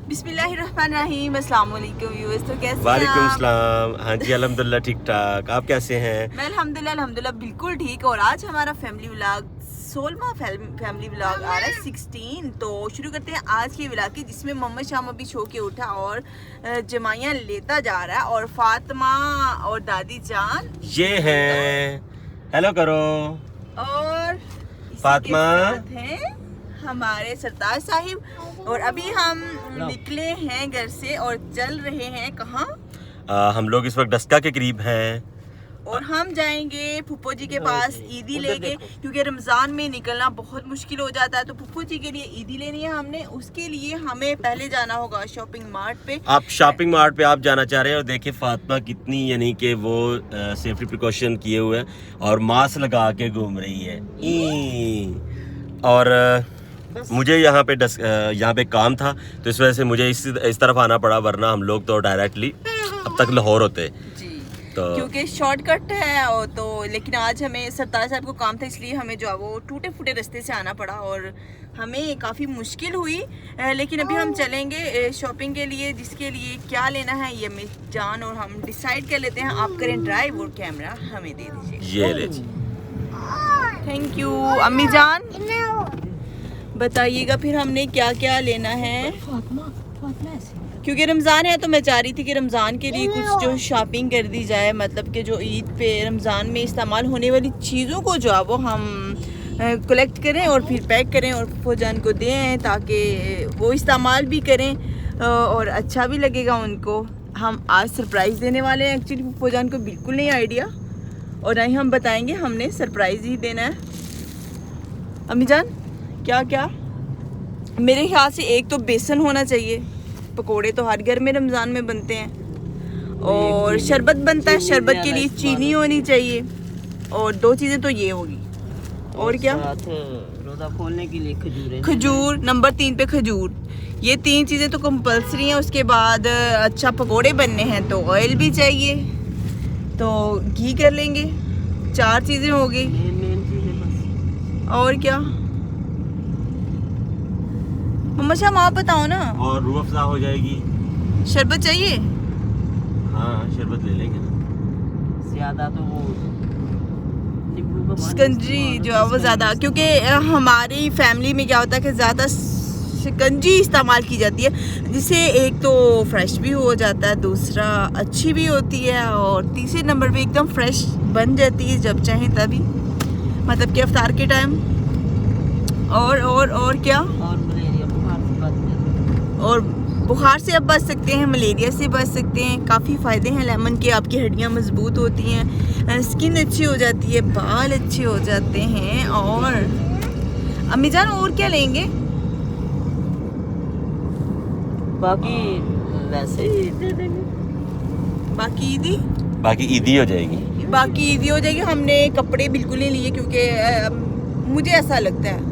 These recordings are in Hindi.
बिस्मिल्लाहिर्रहमानिर्रहीम, अस्सलाम वालेकुम व्यूअर्स। तो कैसे हैं वालेकुम आप? सलाम। हाँ जी, अल्हम्दुलिल्लाह ठीक ठाक। आप कैसे हैं? मैं अल्हम्दुलिल्लाह बिल्कुल ठीक। और आज हमारा फैमिली व्लॉग 16वां फैमिली व्लॉग आ रहा है 16। तो शुरू करते हैं आज के व्लॉग की, जिसमें मोहम्मद शाम अभी सो के उठा और जमाइयाँ लेता जा रहा है, और फातिमा और दादी जान ये हैं, हेलो करो। और इसी फातिमा के साथ हैं हमारे सरताज साहिब। और अभी हम निकले हैं घर से और चल रहे हैं कहाँ? हम लोग इस वक्त डस्का के करीब हैं। और हम जाएंगे फूफो जी के पास ईदी लेके, क्योंकि रमज़ान में निकलना बहुत मुश्किल हो जाता है। तो फूफो जी के लिए ईदी लेनी है हमने। उसके लिए हमें पहले जाना होगा शॉपिंग मार्ट पे। आप शॉपिंग मार्ट पे आप जाना चाह रहे हैं, और देखिए फातिमा कितनी, यानी कि वो सेफ्टी प्रिकॉशन किए हुए हैं और मास्क लगा के घूम रही है। और मुझे यहाँ पे काम था, तो इस वजह से मुझे इस तरफ आना पड़ा, वरना हम लोग तो डायरेक्टली अब तक लाहौर होते जी, तो। क्योंकि शॉर्टकट है। और तो लेकिन आज हमें सरताज साहब को काम था, इसलिए हमें जो है वो टूटे फूटे रास्ते से आना पड़ा और हमें काफ़ी मुश्किल हुई। लेकिन अभी हम चलेंगे शॉपिंग के लिए, जिसके लिए क्या लेना है ये मैं जान और हम डिसाइड कर लेते हैं। आप करें ड्राइव और कैमरा हमें दे दीजिए। ये ले जी। थैंक यू अम्मी जान। बताइएगा फिर हमने क्या क्या लेना है, क्योंकि रमज़ान है तो मैं चाह रही थी कि रमज़ान के लिए कुछ जो शॉपिंग कर दी जाए, मतलब कि जो ईद पे रमज़ान में इस्तेमाल होने वाली चीज़ों को जो है वो हम कलेक्ट करें और फिर पैक करें और फूफो जान को दें, ताकि वो इस्तेमाल भी करें और अच्छा भी लगेगा उनको। हम आज सरप्राइज़ देने वाले हैं। एक्चुअली फूफो जान को बिल्कुल नहीं आइडिया, और नहीं हम बताएंगे, हमने सरप्राइज़ ही देना है। अम्मी जान क्या क्या? मेरे ख्याल से एक तो बेसन होना चाहिए, पकोड़े तो हर घर में रमज़ान में बनते हैं, और शरबत बनता है, शरबत के लिए चीनी होनी चाहिए, और दो चीज़ें तो ये होगी। और क्या? रोज़ा खोलने के लिए खजूर, नंबर 3 पे खजूर। ये 3 चीज़ें तो कंपल्सरी हैं। उसके बाद अच्छा पकोड़े बनने हैं तो ऑयल भी चाहिए, तो घी कर लेंगे। 4 चीज़ें हो गई। मेन चीज़ है बस। और क्या मम्मा शाम आप बताओ ना। और रूह अफ़ज़ा हो जाएगी। शरबत चाहिए? हाँ, शरबत ले लेंगे ना। ज़्यादा तो वो नींबू का पानी शिकंजी जो है वो ज़्यादा, क्योंकि हमारी फैमिली में क्या होता है कि ज़्यादा शिकंजी इस्तेमाल की जाती है, जिससे एक तो फ्रेश भी हो जाता है, दूसरा अच्छी भी होती है, और तीसरे नंबर पे एकदम फ्रेश बन जाती है जब चाहें तभी, मतलब कि इफ्तार के टाइम। और क्या? और मलेरिया बुखार से बच जाता है। और बुखार से अब बच सकते हैं, मलेरिया से बच सकते हैं। काफ़ी फ़ायदे हैं लेमन के। आपकी हड्डियाँ मजबूत होती हैं, स्किन अच्छी हो जाती है, बाल अच्छे हो जाते हैं। और अम्मी जान और क्या लेंगे? बाकी वैसे ही दे देंगे। बाकी बाकी ईदी हो जाएगी। हो जाएगी। हमने कपड़े बिल्कुल नहीं लिए, क्योंकि मुझे ऐसा लगता है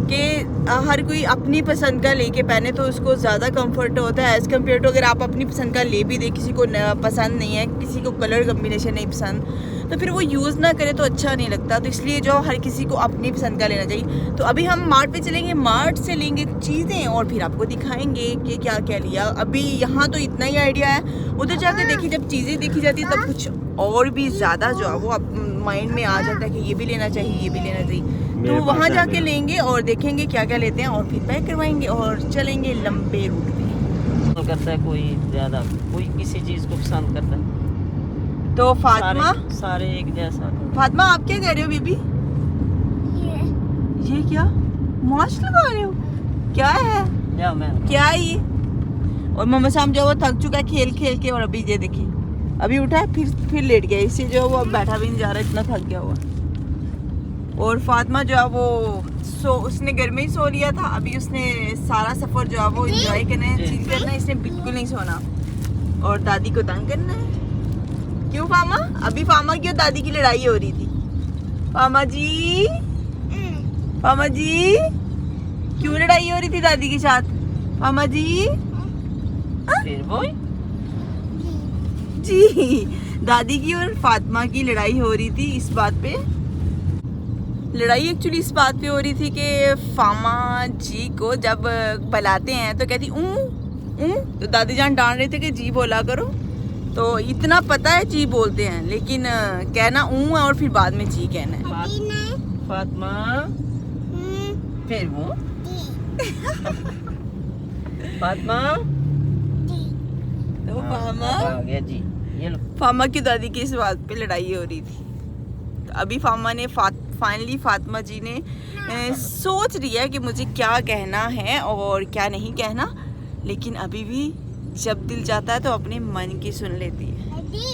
कि हर कोई अपनी पसंद का लेके पहने तो उसको ज़्यादा कंफर्ट होता है, एज़ कम्पेयर टू अगर आप अपनी पसंद का ले भी दे, किसी को पसंद नहीं है, किसी को कलर कम्बिनेशन नहीं पसंद, तो फिर वो यूज़ ना करे तो अच्छा नहीं लगता। तो इसलिए जो हर किसी को अपनी पसंद का लेना चाहिए। तो अभी हम मार्ट पे चलेंगे, मार्ट से लेंगे चीज़ें और फिर आपको दिखाएंगे कि क्या क्या लिया। अभी यहाँ तो इतना ही आइडिया है, उधर जाकर देखिए जब चीज़ें देखी जाती है तब कुछ और भी ज़्यादा जो है वो माइंड में आ जाता है कि ये भी लेना चाहिए, ये भी लेना चाहिए। तो वहाँ जाके लेंगे और देखेंगे क्या क्या लेते हैं और फिर पैक करवाएंगे और चलेंगे लंबे रूट पे। करता है कोई ज़्यादा, कोई किसी चीज़ को पसंद करता है। तो फातिमा, सारे एक जैसा। फातिमा आप क्या कह रहे हो बेबी? ये क्या मास्क लगा रहे हो? क्या है? या मैं क्या है ये? और मम्मा शाम जो वो थक चुका है खेल खेल के, और अभी ये देखिए अभी उठा है फिर लेट गया, इससे जो वो अब बैठा भी नहीं जा रहा, इतना थक गया हुआ। और फातिमा जो है वो उसने घर में ही सो लिया था। अभी उसने सारा सफ़र जो है वो एंजॉय करना है, चिल करना है, इसने बिल्कुल नहीं सोना और दादी को तंग करना है। क्यों फामा? अभी फामा की और दादी की लड़ाई हो रही थी। फामा जी क्यों लड़ाई हो रही थी दादी के साथ? फामा जी फिर वो जी, दादी की और फातिमा की लड़ाई हो रही थी इस बात पे। लड़ाई एक्चुअली इस बात पे हो रही थी कि फामा जी को जब बुलाते हैं तो कहती तो दादी जान डांट रहे थे कि जी बोला करो, तो इतना पता है जी बोलते हैं, लेकिन कहना है और फिर बाद में जी कहना है। फातिमा फिर वो फातिमा तो फामा आ गया जी, ये लो। फामा की दादी की इस बात पे लड़ाई हो रही थी। तो अभी फामा ने फाइनली फातिमा जी ने सोच लिया कि मुझे क्या कहना है और क्या नहीं कहना, लेकिन अभी भी जब दिल जाता है तो अपने मन की सुन लेती है। जी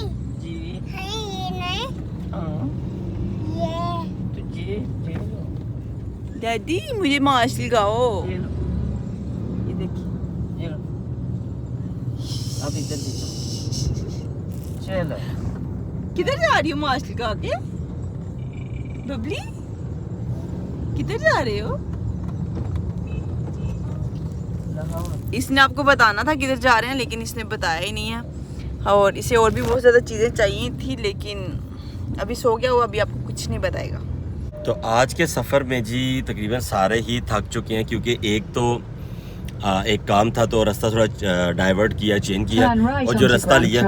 तुझे दादी मुझे माश लगाओ। ये लो, ये देखिए ये लो। अब इधर देखो, चलो किधर जा रही हो माश लगा के? बबली किधर जा रहे हो? लगाओ। इसने आपको बताना था किधर जा रहे हैं, लेकिन इसने बताया ही नहीं है। और इसे और भी बहुत ज़्यादा चीज़ें चाहिए थी, लेकिन अभी सो गया वो, अभी आपको कुछ नहीं बताएगा। तो आज के सफ़र में जी तकरीबन सारे ही थक चुके हैं, क्योंकि एक तो एक काम था तो रास्ता थोड़ा डाइवर्ट किया, चेंज किया, और जो रास्ता लिया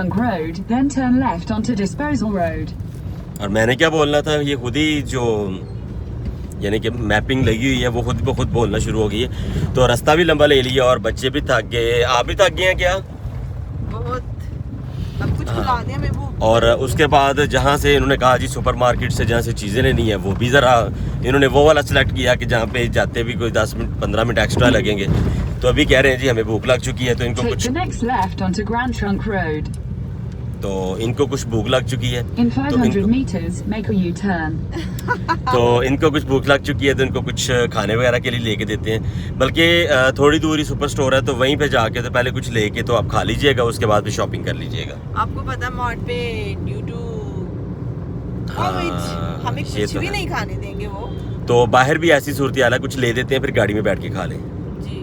और मैंने क्या बोलना था ये खुद ही जो यानी कि मैपिंग लगी हुई है वो खुद ब खुद बोलना शुरू हो गई है। तो रास्ता भी लंबा ले लिया और बच्चे भी थक गए। आप भी थक गए हैं क्या? बहुत। अब कुछ खिला दें हमें वो। और उसके बाद जहाँ से इन्होंने कहा जी सुपरमार्केट से जहाँ से चीज़ें लेनी है वो भी ज़रा इन्होंने वो वाला सिलेक्ट किया कि जहाँ पे जाते भी कोई 10 मिनट 15 मिनट एक्स्ट्रा लगेंगे। तो अभी कह रहे हैं जी हमें भूख लग चुकी है, तो इनको कुछ भूख लग चुकी है। In 500 meters, make a U-turn. तो इनको कुछ भूख लग चुकी है, तो इनको कुछ खाने वगैरह के लिए लेके देते हैं। बल्कि थोड़ी दूर ही सुपर स्टोर है, तो वहीं पे जाके तो पहले कुछ लेके तो आप खा लीजिएगा, उसके बाद फिर शॉपिंग कर लीजिएगा। आपको पता है मार्ट पे ड्यू टू हाँ, हमें ये कुछ तो भी है। नहीं खाने देंगे वो तो बाहर भी ऐसी सूरत हाल है, कुछ ले देते हैं फिर गाड़ी में बैठ के खा लें। जी।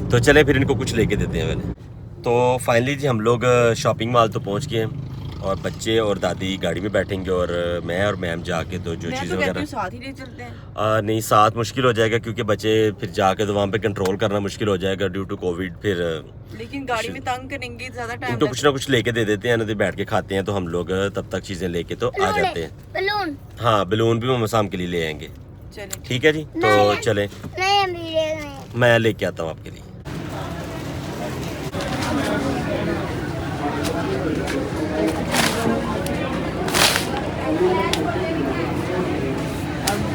तो चले फिर इनको कुछ लेके देते हैं पहले। तो फाइनली जी हम लोग शॉपिंग मॉल तो पहुंच गए हैं और बच्चे और दादी गाड़ी में बैठेंगे और मैं और मैम जाके तो जो चीज़ें वगैरह साथ ही ले चलते हैं। नहीं साथ मुश्किल हो जाएगा, क्योंकि बच्चे फिर जाके तो वहाँ पे कंट्रोल करना मुश्किल हो जाएगा ड्यू टू कोविड। फिर लेकिन गाड़ी में तंग करेंगे ज़्यादा टाइम, इनको कुछ ना कुछ लेके दे देते हैं ना, तो बैठ के खाते हैं। तो हम लोग तब तक चीज़ें लेके तो आ जाते हैं। बलून। हाँ बैलून भी हम शाम के लिए ले आएंगे। चलें। ठीक है जी, तो चलें नहीं मैं लेके आता हूँ आपके लिए।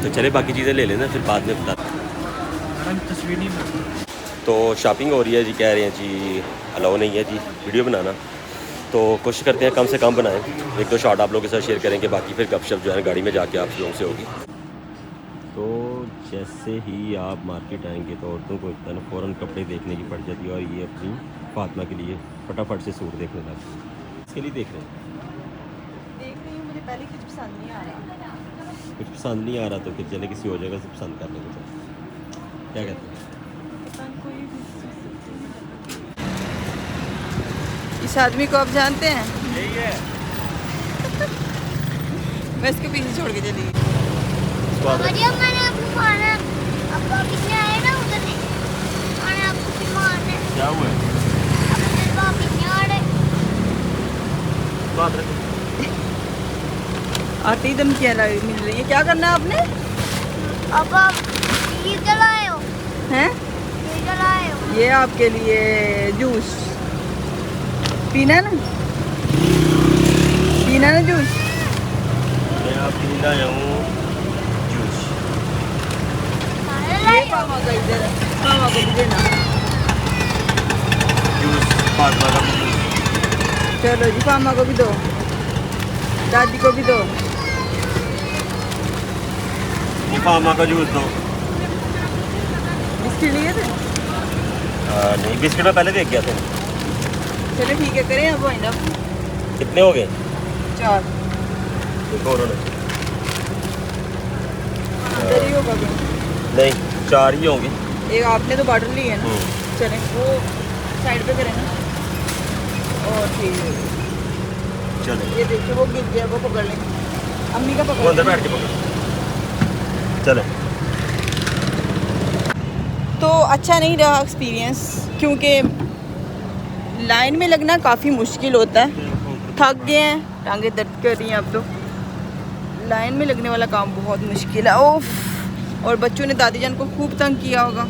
तो चले बाकी चीज़ें ले लेना, फिर बाद में बता। तो शॉपिंग हो रही है जी, कह रहे हैं जी अलाउ नहीं है जी वीडियो बनाना, तो कोशिश करते हैं कम से कम बनाएं। एक तो शॉट आप लोगों के साथ शेयर करेंगे, बाकी फिर गपशप जो है गाड़ी में जाके आप लोगों से होगी। तो जैसे ही आप मार्केट आएंगे तो औरतों को इतना फ़ौरन कपड़े देखने की पड़ जाती है, और ये अपनी फातिमा के लिए फटाफट से सूट देखने लगती है। इसके लिए देख रहे हैं, मुझे पहले कुछ पसंद नहीं आ रहा। कुछ पसंद नहीं आ रहा तो फिर चले किसी और जगह से पसंद कर लेंगे। क्या कहते हैं? इस आदमी को आप जानते हैं? यही है। मैं इसके पीछे छोड़ के चली गई। मैंने आपको मारा, अब वापस नहीं आए ना उधर से, मैंने आपको भी मारना है। क्या हुआ है? अब उधर वापस नहीं आ रहे। बात रखो। आते ही धमकियाँ मिल रही है। क्या करना है आपने? अब आप ये क्या लाए हो? हैं? ये क्या लाए हो? ये आपके लिए जूस पीना है ना? पीना है ना जूस? मैं आपके लिए लाया हूँ जूस। सारे लाए हो? पापा का इधर है, पापा को भी देना। जूस फातिमा का भी जूस। चलो जी, पापा को भी दो, दादी को भी दो। फातिमा का जूस दो। बिस्किट लिए थे? नहीं बिस्किट में पहले देख गया था। चलो ठीक है, करें अब वाइंड अप। कितने हो गए? 4 देखो उन्होंने इधर ही होगा क्या? नहीं 4 ही होंगे। एक आपने तो बॉटल ली है ना? चलें वो साइड पे करें ना, और ठीक है। चले ये देखिए वो गिर गया, वो पकड़ लें। अम्मी का वो पकड़ अंदर लें। बैठ के पकड़। चले। तो अच्छा नहीं रहा एक्सपीरियंस, क्योंकि लाइन में लगना काफ़ी मुश्किल होता है। थक गए हैं, टांगे दर्द कर रही हैं अब तो। लाइन में लगने वाला काम बहुत मुश्किल है। ओफ, और बच्चों ने दादी जान को खूब तंग किया होगा।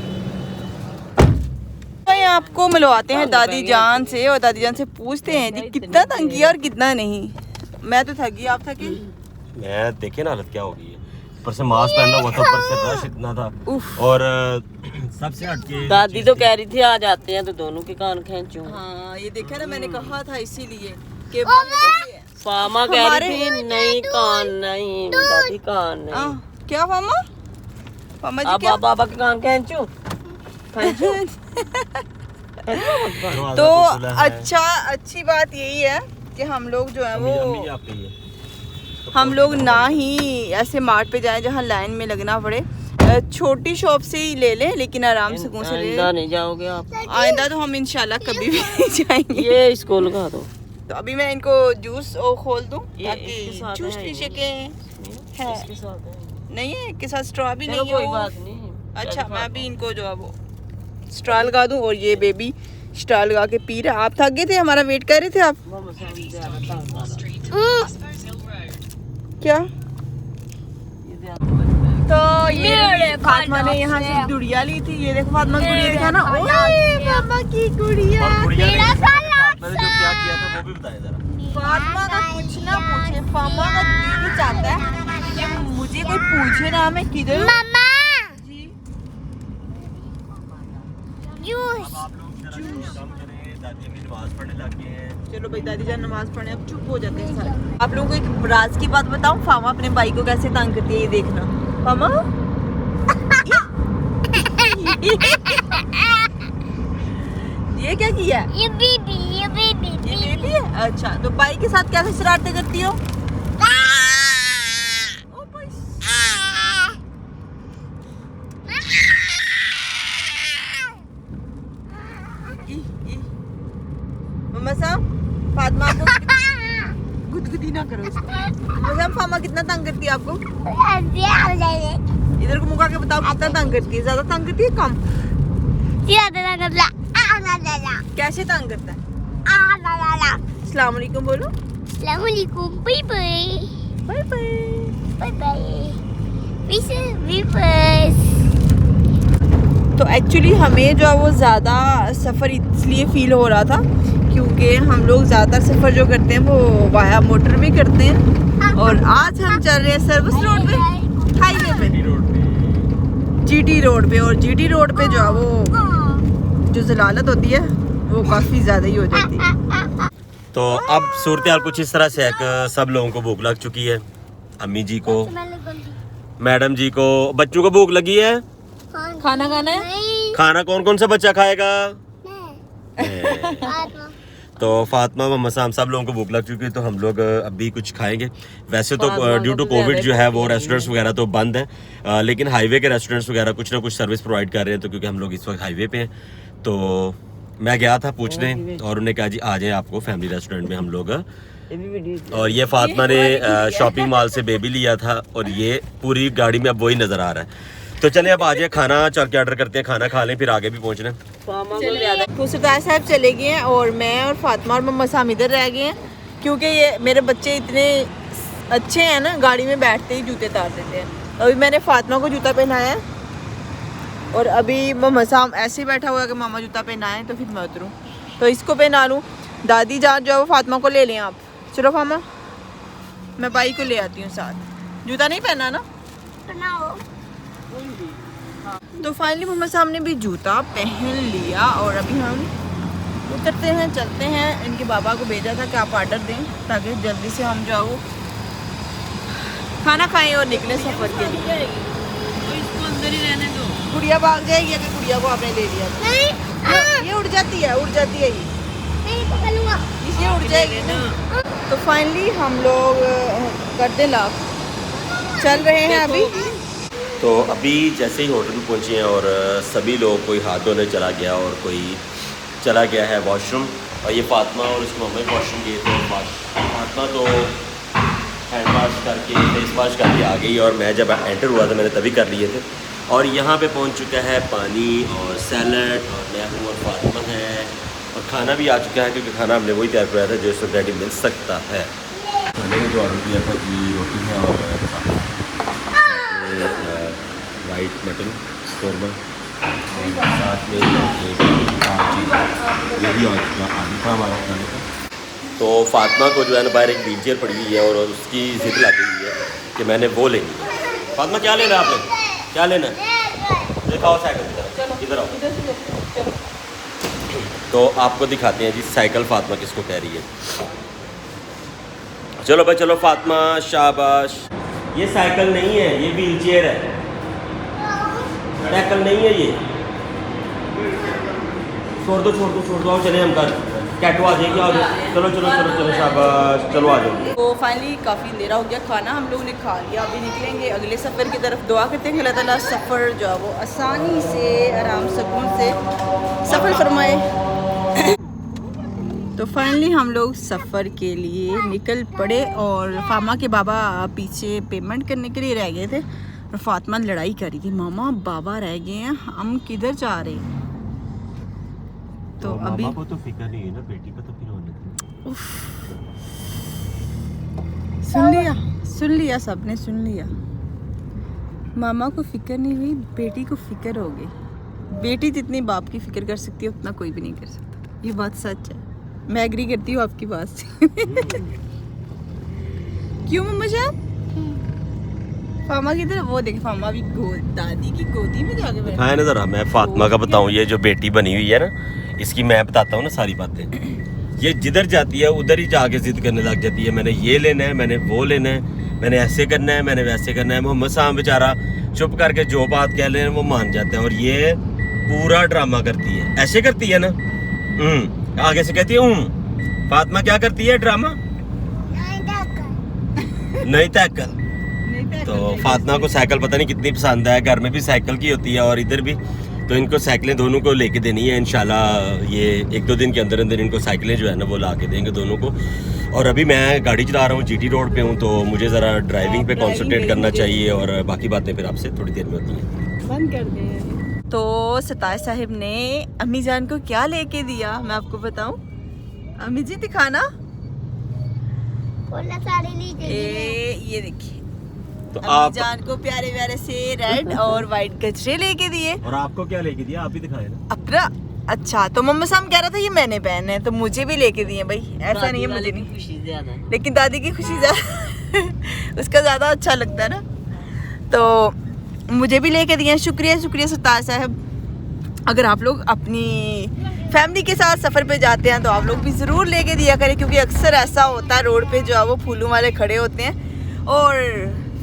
तो आपको मिलवाते हैं दादी जान से और दादी जान से पूछते हैं जी कितना तंग किया और कितना नहीं। मैं तो थकी, आप थके? मैं देखिए ना हालत क्या हो गई है, ऊपर से मास्क पहना हुआ था, ऊपर से रश इतना था। और सबसे हटके दादी तो कह रही थी आ जाते हैं तो दोनों के कान खींचूं। हाँ, ये देखा ना, मैंने कहा था इसीलिए कि फामा कह रही थी नहीं कान नहीं, दादी कान नहीं। क्या फामा? फामा जी क्या? बाबा के कान खींचूं। तो अच्छा, अच्छी बात यही है कि हम लोग जो है वो हम लोग ना ही ऐसे मार्ट पे जाएं जहाँ लाइन में लगना पड़े। छोटी शॉप से ही ले लें, लेकिन आराम से कौन से ले। आइंदा नहीं जाओगे आप? आइंदा तो हम इंशाल्लाह कभी भी नहीं जाएंगे। ये इसको लगा दो। तो अभी मैं इनको जूस खोल दूं ताकि जूस पी सके। है इसके साथ है। नहीं है इसके साथ स्ट्रॉ भी चलो नहीं कोई है। बात नहीं। अच्छा, मैं अभी इनको जो है वो स्ट्रॉ लगा दूं। और ये बेबी स्ट्रॉ लगा के पी रहा। आप थक गए थे, हमारा वेट कर रहे थे आप? क्या? तो ये फातिमा ने यहाँ से गुड़िया ली थी। ये देखो फातिमा की गुड़िया दिखा ना। ओए मामा की गुड़िया। मैंने जो क्या किया था वो भी बताया जरा। फातिमा का कुछ ना पूछे, फातिमा का दिल ही चाहता है कि मुझे कोई पूछे ना मैं किधर हूँ। जी जूस। दादी अम्मी नमाज पढ़ने लग गए हैं। चलो भाई, दादी जान नमाज पढ़ने अब चुप हो जाते हैं सारे। आप लोगों को एक राज की बात बताऊं, फामा अपने भाई को कैसे तंग करती है, ये देखना। फामा ये क्या किया? ये बेबी है? अच्छा, तो भाई के साथ कैसे शरारतें करती हो? मम्मा साहब, फातिमा को गुदगुदी ना करो इसको। मम्मा साहब, फामा कितना तंग करती है आपको? इधर को मुका के बताओ कितना तंग करती है? ज्यादा तंग करती है, कम? कैसे तंग करता है? अस्सलाम वालेकुम बोलो। Bye bye bye bye bye तो एक्चुअली हमें जो है वो ज़्यादा सफ़र इसलिए फ़ील हो रहा था क्योंकि हम लोग ज़्यादातर सफ़र जो करते हैं वो वाया मोटर में करते हैं। और आज हम चल रहे हैं सर्विस रोड पे, हाईवे पे, जीटी रोड पे। और जीटी रोड पे जो है वो जो जलालत होती है वो काफ़ी ज़्यादा ही हो जाती है। तो अब सूरत हाल कुछ इस तरह से है कि सब लोगों को भूख लग चुकी है। अम्मी जी को, मैडम जी को, बच्चों को भूख लगी है। खाना खाना है? खाना कौन कौन सा बच्चा खाएगा? तो फातिमा, मम्मा साहब, सब लोगों को भूख लग चुकी है, तो हम लोग अभी कुछ खाएंगे। वैसे तो ड्यू टू कोविड जो है वो रेस्टोरेंट्स वगैरह तो बंद है, लेकिन हाईवे के रेस्टोरेंट्स वगैरह कुछ ना कुछ सर्विस प्रोवाइड कर रहे हैं। तो क्योंकि हम लोग इस वक्त हाईवे पे हैं, तो मैं गया था पूछने और उन्होंने कहा जी आ जाए आपको फैमिली रेस्टोरेंट में हम लोग। और ये फातिमा ने शॉपिंग मॉल से बेबी लिया था और ये पूरी गाड़ी में अब वही नज़र आ रहा है। तो चले अब आ जाए, खाना चल के ऑर्डर करते हैं, खाना खा लें, फिर आगे भी पहुँचना है। खुशरदार साहब चले गए हैं और मैं और फातिमा और मम्मा साहब इधर रह गए हैं क्योंकि ये मेरे बच्चे इतने अच्छे हैं ना, गाड़ी में बैठते ही जूते उतार देते हैं। अभी मैंने फातिमा को जूता पहनाया है और अभी मम्मा साहब ऐसे ही बैठा हुआ है कि मामा जूता पहनाएं तो फिर मैं उतरूँ, तो इसको पहना लूँ। दादी जान जो है वो फातिमा को ले लें आप। चलो फामा, मैं भाई को ले आती हूँ साथ। जूता नहीं पहना ना? तो फाइनली मम्मा साहब ने भी जूता पहन लिया और अभी हम उतरते हैं, चलते हैं। इनके बाबा को भेजा था कि आप ऑर्डर दें ताकि जल्दी से हम जाओ खाना खाएं और निकले सफ़र के लिए। तो इसको अंदर ही रहने दो। गुड़िया भाग जाएगी अगर गुड़िया को आपने ले लिया। ये उड़ जाती है ये इसे उड़ जाएगी ना। तो फाइनली हम लोग करते लाख चल रहे हैं अभी। तो अभी जैसे ही होटल में पहुँचे हैं और सभी लोग, कोई हाथ धोने चला गया और कोई चला गया है वॉशरूम। और ये फातिमा और उसकी मम्मी वॉशरूम गए थे। फातिमा तो हैंड वाश करके, फेस वाश करके आ गई और मैं जब एंटर हुआ था मैंने तभी कर लिए थे। और यहाँ पे पहुँच चुका है पानी और सैलड और मैं हूँ और फातिमा है और खाना भी आ चुका है, क्योंकि खाना हमने वही तैयार कराया था जो इस वक्त रेडी मिल सकता है। खाने में जो ऑर्डर किया था कि रोटी है और वाइट मटन कौरमा और साथ में ये भी आ चुका आदि था हमारा खाने का। तो फातिमा को जो है ना बाहर एक व्हील चेयर पड़ी हुई है और उसकी जिद लग गई है कि मैंने वो लेनी है। फातिमा क्या लेना है आपने, क्या लेना है? दिखाओ साइकिल, इधर आओ। तो आपको दिखाते हैं जी साइकिल फातिमा किसको कह रही है। चलो भाई चलो फातिमा, शाबाश। ये साइकिल नहीं है, ये व्हील चेयर है, साइकिल नहीं है ये। छोड़ दो आओ चले हम कर कैटो आ जाएगी। आ जाओ, चलो शाबाश, चलो आ जाओ। तो फाइनली काफ़ी अंधेरा हो गया, खाना हम लोगों ने खा लिया। अभी निकलेंगे अगले सफ़र की तरफ। दुआ करते हैं कि अल्लाह ताला सफ़र जो है वो आसानी से, आराम सुकून से सफ़र फरमाए। तो फाइनली हम लोग सफ़र के लिए निकल पड़े और फामा के बाबा पीछे पेमेंट करने के लिए रह गए थे और फातिमा लड़ाई कर रही थी, मामा बाबा रह गए हैं, हम किधर जा रहे हैं। तो अभी मामा को तो फिक्र नहीं है ना, बेटी को तो फिर होने दो। सुन लिया सबने सुन लिया। मामा को फिक्र नहीं हुई, बेटी को फिक्र हो गई। बेटी जितनी बाप की फिक्र कर सकती है उतना कोई भी नहीं कर सकता, ये बात सच है। मैं एग्री करती हूँ आपकी बात से। क्यों मम्मा साहब? फामा की तरफ वो देख, फामा भी दादी की गोदी में जाके बैठा है ना। जरा मैं फातिमा का बताऊँ, ये जो बेटी बनी हुई है ना, इसकी मैं बताता हूँ ना सारी बातें। ये जिधर जाती है उधर ही जाके जिद करने लग जाती है, मैंने ये लेना है, मैंने वो लेना है, मैंने ऐसे करना है, मैंने वैसे करना है। मोहम्मद साहब बेचारा चुप करके जो बात कह लें वो मान जाते हैं, और ये पूरा ड्रामा करती है। ऐसे करती है ना, आगे से कहती है फातिमा क्या करती है ड्रामा, नहीं टैकल। तो फातिमा को साइकिल पता नहीं कितनी पसंद है, घर में भी साइकिल की होती है और इधर भी। तो इनको साइकिलें दोनों को लेके देनी है इंशाल्लाह। ये 1-2 दिन के अंदर इनको साइकिलें जो है ना वो ला के देंगे दोनों को। और अभी मैं गाड़ी चला रहा हूँ, जीटी रोड पे हूँ, तो मुझे ज़रा ड्राइविंग पे कंसंट्रेट करना चाहिए और बाकी बातें फिर आपसे थोड़ी देर में होती हैं। बंद कर दे। तो सतार साहिब ने अम्मी जान को क्या लेके दिया मैं आपको बताऊं। अम्मी जी दिखाना। ये देखिए, तो अम्मी आप जान को प्यारे प्यारे से रेड और वाइट गजरे लेके दिए। और आपको क्या लेके दिया, आप भी दिखाए ना अपना। अच्छा, तो मम्मा साहब कह रहा था ये मैंने पहने हैं, तो मुझे भी लेके दिए भाई। ऐसा नहीं है, मुझे नहीं, खुशी ज्यादा, लेकिन दादी की खुशी ज्यादा उसका ज्यादा अच्छा लगता है ना, तो मुझे भी लेके दिए। शुक्रिया सत्तार साहब। अगर आप लोग अपनी फैमिली के साथ सफ़र पे जाते हैं तो आप लोग भी ज़रूर लेके दिया करें, क्योंकि अक्सर ऐसा होता है रोड पे जो है वो फूलों वाले खड़े होते हैं और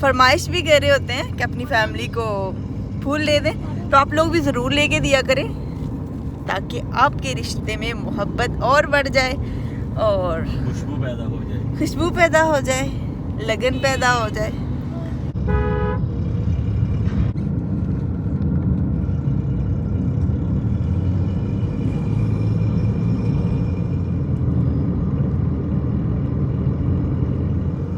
फरमाइश भी कर रहे होते हैं कि अपनी फैमिली को फूल ले दें। तो आप लोग भी ज़रूर लेके दिया करें ताकि आपके रिश्ते में मोहब्बत और बढ़ जाए और खुशबू पैदा हो जाए, लगन पैदा हो जाए।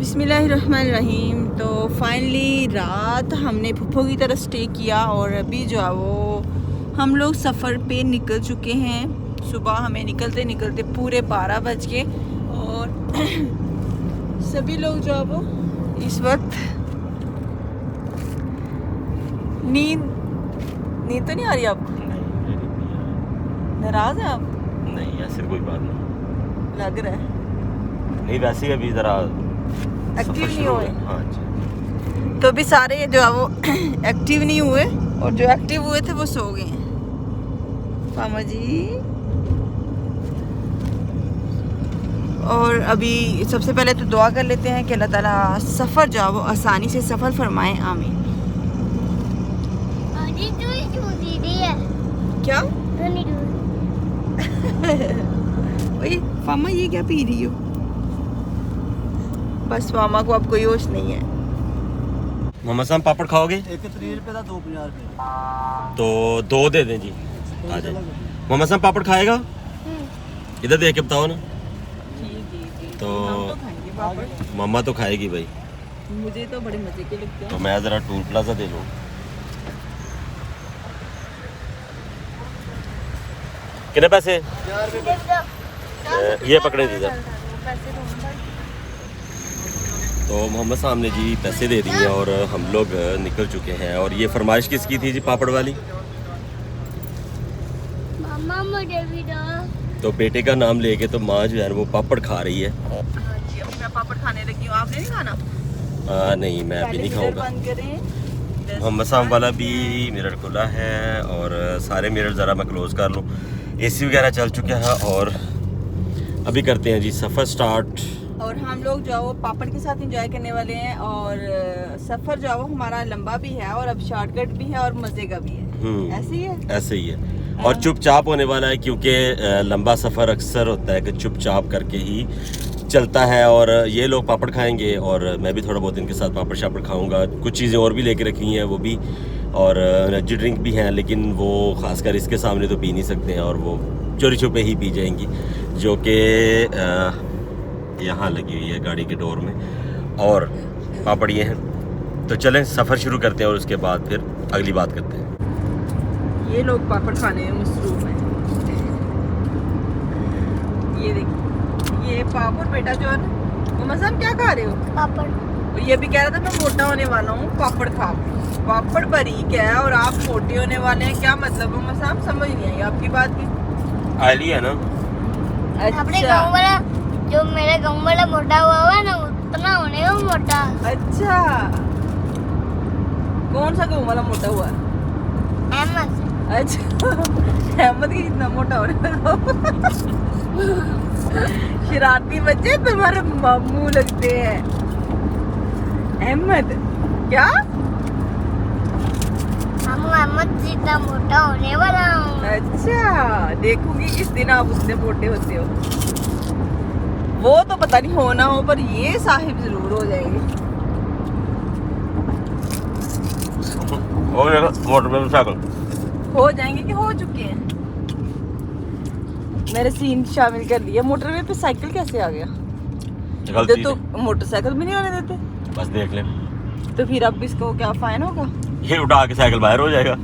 बिस्मिल्लाहिर्रहमानिर्रहीम। तो फाइनली रात हमने फुफ्फो की तरफ स्टे किया और अभी जो है वो हम लोग सफ़र पे निकल चुके हैं। सुबह हमें निकलते निकलते पूरे 12 बज गए और सभी लोग जो है वो इस वक्त नींद तो नहीं आ रही आपको? नाराज़ हैं आप? नहीं, ऐसे कोई बात नहीं लग रहा है। नहीं, वैसे ही अभी ज़रा एक्टिव नहीं हुए। हाँ जी। तो अभी सारे जो है वो एक्टिव नहीं हुए और जो एक्टिव हुए थे वो सो गए हैं। फामा जी, और अभी सबसे पहले तो दुआ कर लेते हैं कि अल्लाह ताला सफ़र जो है वो आसानी से सफ़र फरमाए, आमीन। क्या वही फामा, ये क्या पी रही हो? बस मामा को अब कोई होश नहीं है। मोहम्मद साहब पापड़ खाओगे? एक 30 रुपए का 2 50 रुपए। तो 2 दे दें जी, आ जाए। मोहम्मद साहब पापड़ खाएगा? इधर देख के बताओ ना। तो मम्मा तो खाएगी भाई, मुझे तो बड़े मजे के लगते हैं। तो मैं ज़रा टूल प्लाजा दे लूँ। कितने पैसे? ये पकड़े दीजिए। तो मोहम्मद साहब ने जी पैसे दे दिए और हम लोग निकल चुके हैं। और ये फरमाइश किसकी थी जी पापड़ वाली? मामा मुझे भी दो। तो बेटे का नाम लेके तो माँ जो है वो पापड़ खा रही है। जी अभी मैं पापड़ खाने लगी हूँ, आपने नहीं खाना? नहीं मैं अभी नहीं खाऊंगा। बंद करें। मोहम्मद साहब वाला भी मिरर खुला है और सारे मिरर ज़रा मैं क्लोज़ कर लूँ। एसी वगैरह चल चुका है और अभी करते हैं जी सफ़र स्टार्ट। और हम लोग जो है वो पापड़ के साथ एंजॉय करने वाले हैं और सफ़र जो है वो हमारा लंबा भी है और अब शॉर्टकट भी है और मज़े का भी है। ऐसे ही है, ऐसे ही है और चुपचाप होने वाला है क्योंकि लंबा सफ़र अक्सर होता है कि चुपचाप करके ही चलता है। और ये लोग पापड़ खाएंगे और मैं भी थोड़ा बहुत इनके साथ पापड़ शापड़ खाऊंगा। कुछ चीज़ें और भी लेके रखी हैं वो भी, और एनर्जी ड्रिंक भी हैं, लेकिन वो ख़ासकर इसके सामने तो पी नहीं सकते हैं और वो चोरी छुपे ही पी जाएंगी, जो कि यहाँ लगी हुई है गाड़ी के डोर में। और पापड़ ये हैं। तो चलें सफ़र शुरू करते हैं और उसके बाद फिर अगली बात करते हैं। ये लोग पापड़ खाने में मसरूफ हैं। ये देखिए, ये पापड़ बेटा जो है ना, वो मज़ा क्या खा रहे हो? पापड़। और ये भी कह रहा था मैं मोटा होने वाला हूँ पापड़ खा के। पापड़ बारीक है और आप मोटे होने वाले हैं, क्या मतलब है? मसा समझ नहीं आई आपकी बात की। आयली है ना? अपने गाँव वाला, जो मेरे गाँव वाला मोटा हुआ है ना, उतना होने का मोटा। अच्छा, कौन सा गाँव वाला मोटा हुआ है? अहमद। अच्छा, अहमद की इतना मोटा होने वाला? शरारती बच्चे तुम्हारे मामू लगते हैं। अहमद क्या? हम अहमद जितना मोटा होने वाला हूँ। अच्छा, देखूंगी किस दिन आप उससे मोटे होते हो। वो तो पता नहीं हो ना हो, पर ये साहिब जरूर हो जाएंगे। हो जाएंगे कि हो चुके हैं? मेरे सीन शामिल कर दिया। मोटरवे पे साइकिल कैसे आ गया? गलती तो मोटरसाइकिल भी नहीं आने देते। बस देख ले, तो फिर अब इसको क्या फाइन होगा? ये उठा के साइकिल बाहर हो जाएगा।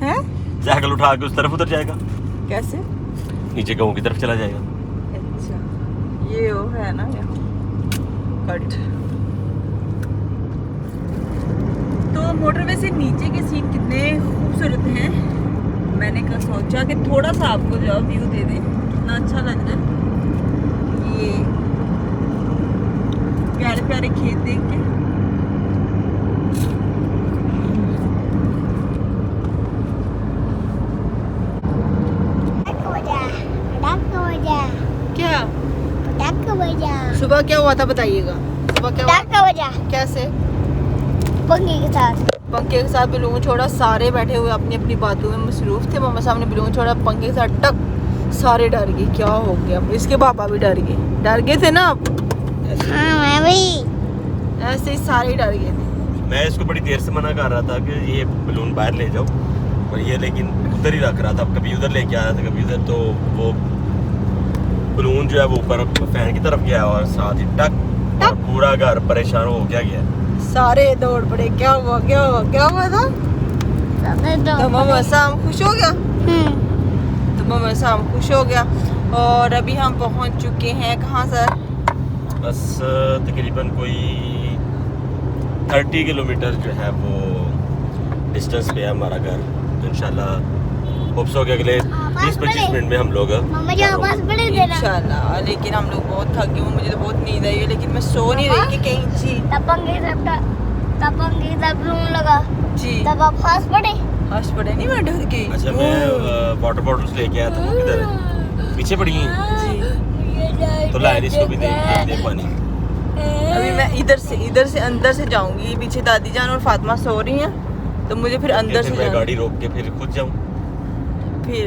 हैं? साइकिल उठा के उस तरफ उतर जाएगा, कैसे? नीचे गाँव की तरफ चला जाएगा। अच्छा, ये वो है ना यहाँ कट। तो मोटरवे से नीचे के सीन कितने खूबसूरत हैं। मैंने कहा सोचा कि थोड़ा सा आपको जो व्यू दे दें, कितना अच्छा लग रहा है। ये प्यारे प्यारे खेत देख के। क्या सुबह क्या हुआ था बताइएगा? सुबह क्या हुआ? कैसे? पंखे के साथ। पंखे के साथ बलून छोड़ा, सारे बैठे हुए अपनी अपनी बातों में मसरूफ थे। मम्मा साहब ने बलून छोड़ा, पंखे के साथ टक, सारे डर गए। क्या हो गया? इसके पापा भी डर गए थे ना। हाँ मैं भी। ऐसे ही सारे डर गए थे। मैं इसको बड़ी देर से मना कर रहा था कि ये बलून बाहर ले जाओ, पर ये लेकिन उधर ही रख रहा था। कभी उधर लेके आ रहा था, कभी उधर। तो वो बलून जो है वो ऊपर फैन की तरफ गया और साथ ही टक, और पूरा घर परेशान हो गया। सारे दौड़ पड़े। क्या हुआ था? तो मम्मा साहब खुश हो गया। तो मम्मा साहब खुश हो गया। और अभी हम पहुंच चुके हैं कहाँ सर? बस तकरीबन कोई 30 किलोमीटर जो है वो डिस्टेंस पे है हमारा घर। तो इंशाल्लाह होप्स हो गया अगले 20-25 मिनट में हम लोग इंशाल्लाह। लेकिन हम लोग बहुत थक गए। मुझे तो बहुत नींद आई है, लेकिन मैं सो नहीं रही कि कहीं जी। तब बलून लगा जी, तब आप हंस पड़े नहीं, मैं डर गई। अच्छा, मैं वाटर बॉटल्स लेके आया था। वो किधर है? पीछे पड़ी हैं जी। तो लाए इसको भी दे पानी। अभी मैं इधर से अंदर से जाऊंगी। पीछे दादी जान और फातिमा सो रही हैं, तो मुझे फिर अंदर से मैं गाड़ी रोक के फिर खुद जाऊं। फिर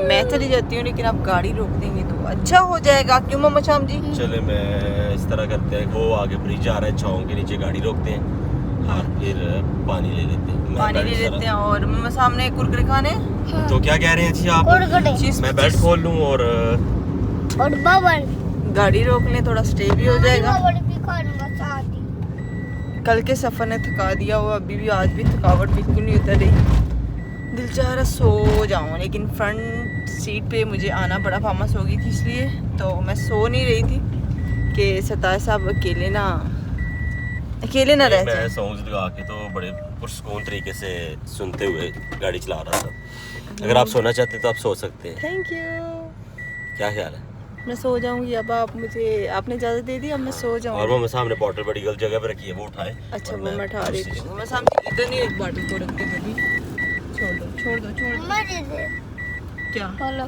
मैं चली जाती हूँ, लेकिन आप गाड़ी रोक देंगे तो अच्छा हो जाएगा। क्यों मम्मा शाम जी? चले, मैं इस तरह करते हैं, वो आगे ब्रिज आ रहा है, छाँव के नीचे गाड़ी रोकते हैं और फिर पानी ले लेते हैं। और मम्मा सामने कुरकुरे खाने। तो क्या कह रहे हैं जी आप? मैं बेल्ट खोल लूं और गाड़ी रोक लें, थोड़ा स्टे भी हो जाएगा। कल के सफर ने थका दिया हुआ, अभी भी आज भी थकावट बिल्कुल नहीं उतर रही। दिल चाह रहा सो जाऊं, लेकिन फ्रंट सीट पे मुझे आना बड़ा फेमस हो गई थी, इसलिए तो मैं सो नहीं रही थी कि सतार साहब अकेले ना रह मैं जाए। सॉन्ग्स लगा के तो बड़े पुरसकून तरीके से सुनते हुए गाड़ी चला रहा था। अगर आप सोना चाहते हैं तो आप सो सकते हैं। Thank you. क्या ख्याल है? मैं सो जाऊंगी अब, आपने इजाज़त दे दी, अब मैं सो और जाऊंगी। वो सामने बॉटल बड़ी गलत जगह पे रखी है, वो उठाए। अच्छा और वो मैं उठा देती दूसरी- हूँ। मैं सामने इधर नहीं एक बॉटल को रखते कभी। छोड़ दो। मम्मा दे दे क्या? बोलो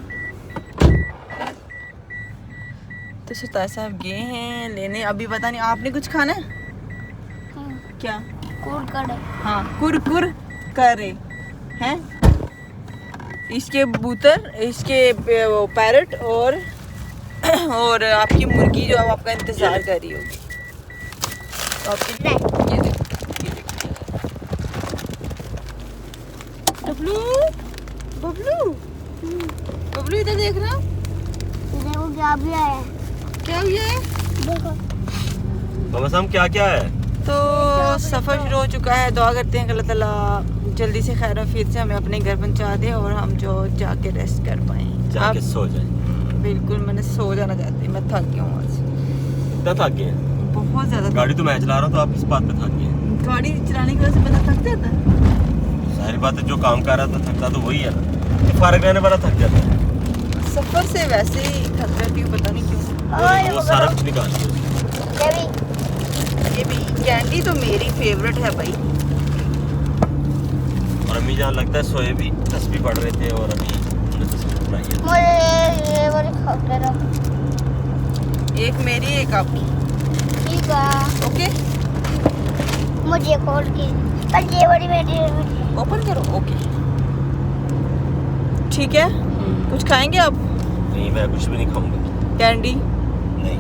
तो सुतार साहब गए हैं लेने, अभी पता नहीं आपने कुछ खाना है क्या? कुरकुरे हाँ कुर करे हैं इसके कबूतर, इसके वो पैरट और आपकी मुर्गी जो अब आपका इंतजार कर रही होगी। तो आपकी ये देखो। बबलू इधर देख रहा, देखो क्या भी आया है। क्या हुआ है? देखो मामा साहब क्या क्या है? तो सफ़र शुरू हो चुका है। दुआ करते हैं कि अल्लाह ताला जल्दी से खैर आफियत से हमें अपने घर पहुंचा दे और हम जो जाके रेस्ट कर पाएँ। जाके सो जाए। बिल्कुल मैंने सो जाना चाहती, मैं थक गई हूँ आज इतना थक गए हैं? बहुत ज़्यादा। गाड़ी तो मैं चला रहा हूँ तो आप इस बात पे थक गए हैं। गाड़ी चलाने की वजह से बंदा थक जाता है। सारी बात है, जो काम कर रहा था थकता तो वही है ना, फारग रहने वाला थक जाता है। सफ़र से वैसे ही थक जाती हूँ, पता नहीं क्यों। वो सारा कुछ निकाल दिया। ये भी ये भी कैंडी तो मेरी फेवरेट है भाई। और अम्मी जहाँ लगता है सोए भी तस्बीह पढ़ रहे थे और अभी उन्होंने तस्बीह पढ़ाई है। मुझे ये वाली खा रहा एक मेरी एक आपकी। ठीक है ओके मुझे खोल के पर ये वाली मेरी ओपन करो। ओके ठीक है। कुछ खाएंगे आप? नहीं मैं कुछ भी नहीं खाऊंगा। कैंडी? नहीं,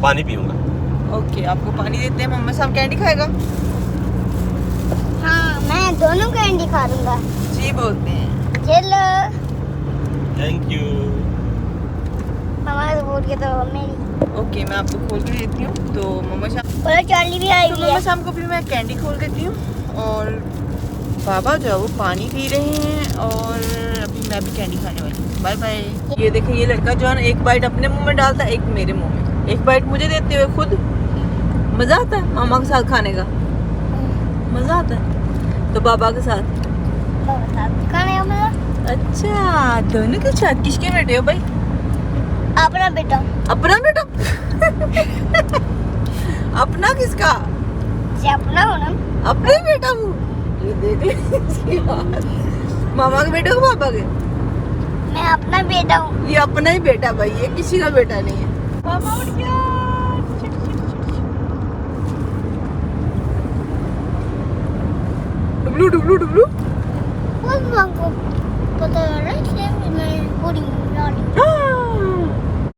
पानी पीऊंगा। ओके आपको पानी देते हैं। मम्मा साहब कैंडी खाएगा? हाँ मैं दोनों कैंडी खा लूंगा। जी बोलते हैं। चलो थैंक यू। हमारे बोल के तो मेरी ओके मैं आपको खोल के देती हूँ। तो मम्मा साहब बोलो चार्ली भी आई तो हुई मम्मा है। साहब को भी मैं कैंडी खोल देती हूँ और बाबा जो है वो पानी पी रहे हैं और अभी मैं भी कैंडी खाने वाली हूँ। Bye bye. ये देखें ये लड़का जो है ना एक बाइट अपने मुंह में डालता है, एक मेरे मुंह में, एक बाइट मुझे देते हुए खुद। मज़ा आता है मामा के साथ खाने का, मज़ा आता है। तो बाबा के साथ खाने का मजा अच्छा दोनों के साथ। किसके बेटे हो भाई? अपना बेटा अपना बेटा अपना किसका? से अपना हो ना। अपने बेटा हूँ। ये देख ले इसकी बात। मामा के बेटे को पापा के? मैं अपना बेटा हूँ। ये अपना ही बेटा भाई, ये किसी का बेटा नहीं है। पापा उठ गया। डुबलू डुबलू डुबलू। वो को पता है ना कि मैं पूरी